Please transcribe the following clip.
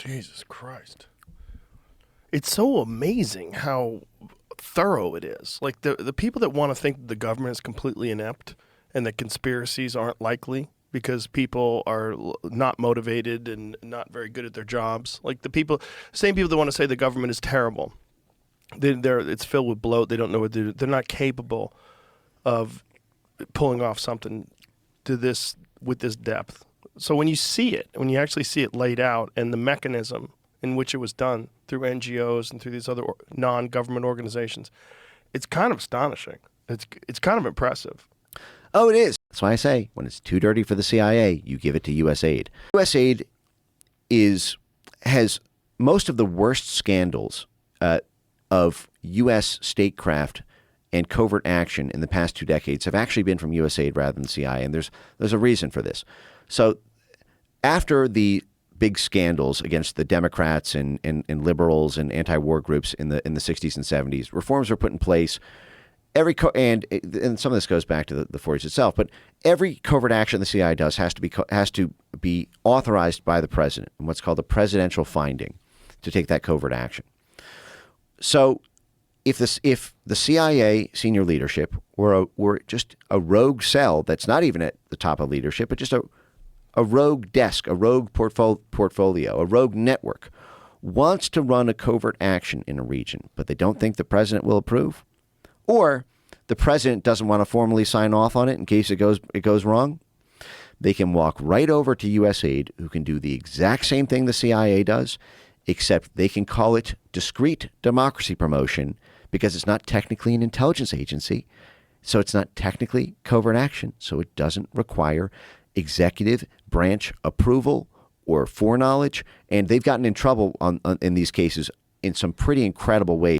Jesus Christ. It's so amazing how thorough it is. Like the people that want to think that the government is completely inept and that conspiracies aren't likely because people are not motivated and not very good at their jobs. Like same people that want to say the government is terrible. It's filled with bloat. They don't know what to do. They're not capable of pulling off something with this depth. So when you see it, when you actually see it laid out and the mechanism in which it was done through NGOs and through these other non-government organizations, it's kind of astonishing. It's kind of impressive. Oh, it is. That's why I say when it's too dirty for the CIA, you give it to USAID. USAID has most of the worst scandals of U.S. statecraft and covert action in the past 2 decades have actually been from USAID rather than CIA, and there's a reason for this. So after the big scandals against the Democrats and liberals and anti-war groups in the 60s and 70s, reforms were put in place. And some of this goes back to the 40s itself, but every covert action the CIA does has to be authorized by the president in what's called a presidential finding to take that covert action. So if the CIA senior leadership were just a rogue cell that's not even at the top of leadership, but just a rogue desk, a rogue portfolio, a rogue network, wants to run a covert action in a region, but they don't think the president will approve, or the president doesn't want to formally sign off on it in case it goes wrong, they can walk right over to USAID, who can do the exact same thing the CIA does, except they can call it discreet democracy promotion because it's not technically an intelligence agency, so it's not technically covert action, so it doesn't require executive branch approval or foreknowledge, and they've gotten in trouble in these cases in some pretty incredible ways.